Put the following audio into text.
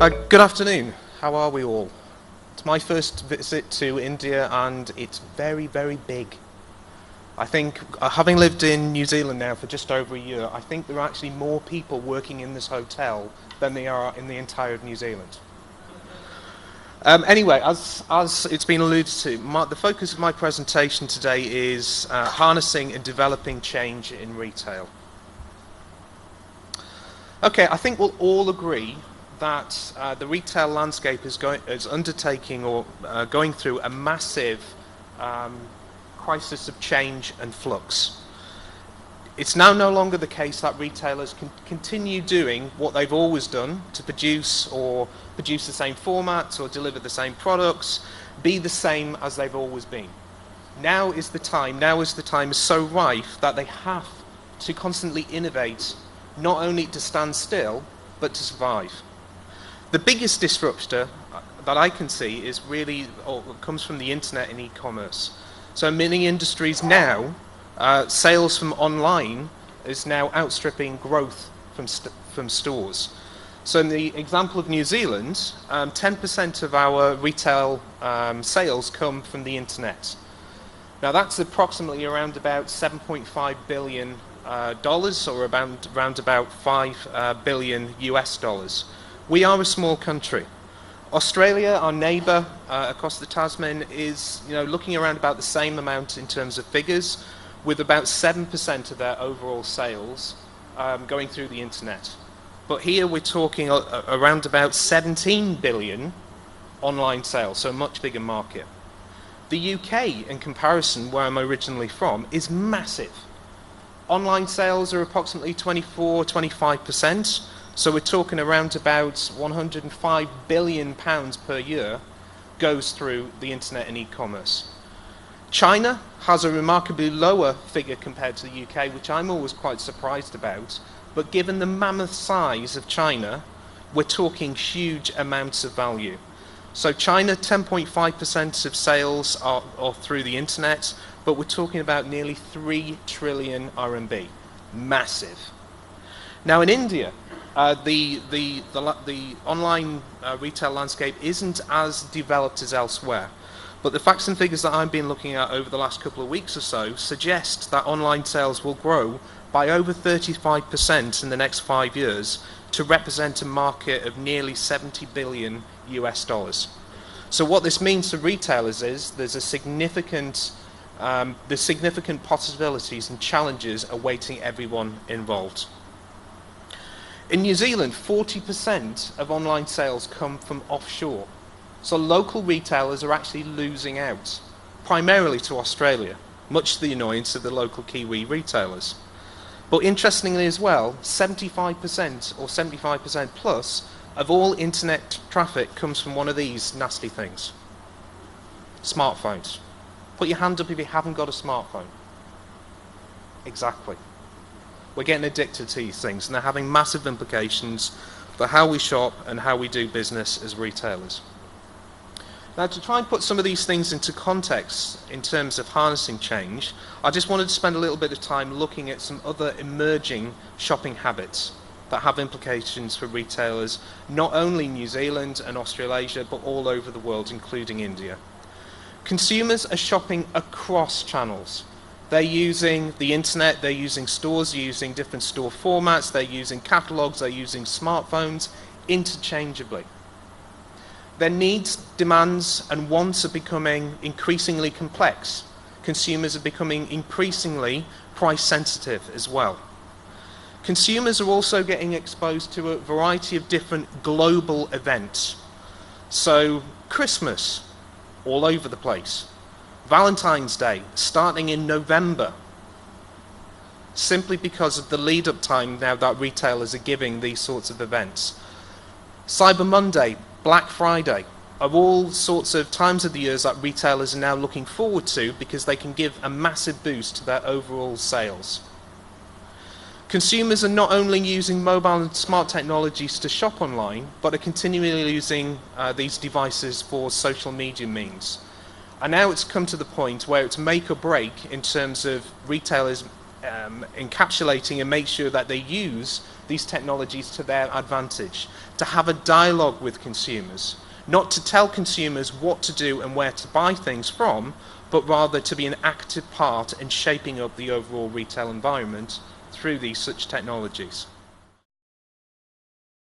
Good afternoon. How are we all? It's my first visit to India and it's very, very big. I think, having lived in New Zealand now for just over a year, I think there are actually more people working in this hotel than there are in the entire of New Zealand. Anyway, as it's been alluded to, the focus of my presentation today is harnessing and developing change in retail. Okay, I think we'll all agree that the retail landscape is undertaking or going through a massive crisis of change and flux. It's now no longer the case that retailers can continue doing what they've always done to produce the same formats or deliver the same products, be the same as they've always been. Now is the time is so rife that they have to constantly innovate, not only to stand still, but to survive. The biggest disruptor that I can see is really comes from the internet and e-commerce. So in many industries now, sales from online is now outstripping growth from stores. So in the example of New Zealand, 10% of our retail sales come from the internet. Now that's approximately around about $7.5 billion or around about $5 billion US dollars. We are a small country. Australia, our neighbour across the Tasman, is looking around about the same amount in terms of figures, with about 7% of their overall sales going through the internet. But here we're talking around about 17 billion online sales, so a much bigger market. The UK, in comparison, where I'm originally from, is massive. Online sales are approximately 24–25%. So we're talking around about £105 billion per year goes through the internet and e-commerce. China has a remarkably lower figure compared to the UK, which I'm always quite surprised about. But given the mammoth size of China, we're talking huge amounts of value. So China, 10.5% of sales are through the internet, but we're talking about nearly 3 trillion RMB. Massive. Now in India, the online retail landscape isn't as developed as elsewhere, but the facts and figures that I've been looking at over the last couple of weeks or so suggest that online sales will grow by over 35% in the next 5 years to represent a market of nearly 70 billion US dollars. So what this means to retailers is there's significant possibilities and challenges awaiting everyone involved. In New Zealand, 40% of online sales come from offshore. So local retailers are actually losing out, primarily to Australia, much to the annoyance of the local Kiwi retailers. But interestingly as well, 75% or 75% plus of all internet traffic comes from one of these nasty things. Smartphones. Put your hand up if you haven't got a smartphone. Exactly. We're getting addicted to these things, and they're having massive implications for how we shop and how we do business as retailers. Now, to try and put some of these things into context in terms of harnessing change, I just wanted to spend a little bit of time looking at some other emerging shopping habits that have implications for retailers, not only New Zealand and Australasia, but all over the world, including India. Consumers are shopping across channels. They're using the internet, they're using stores, they're using different store formats, they're using catalogs, they're using smartphones interchangeably. Their needs, demands and wants are becoming increasingly complex. Consumers are becoming increasingly price sensitive as well. Consumers are also getting exposed to a variety of different global events. So Christmas, all over the place. Valentine's Day, starting in November, simply because of the lead-up time now that retailers are giving these sorts of events. Cyber Monday, Black Friday, are all sorts of times of the years that retailers are now looking forward to because they can give a massive boost to their overall sales. Consumers are not only using mobile and smart technologies to shop online, but are continually using these devices for social media means. And now it's come to the point where it's make or break in terms of retailers encapsulating and make sure that they use these technologies to their advantage, to have a dialogue with consumers, not to tell consumers what to do and where to buy things from, but rather to be an active part in shaping up the overall retail environment through these such technologies.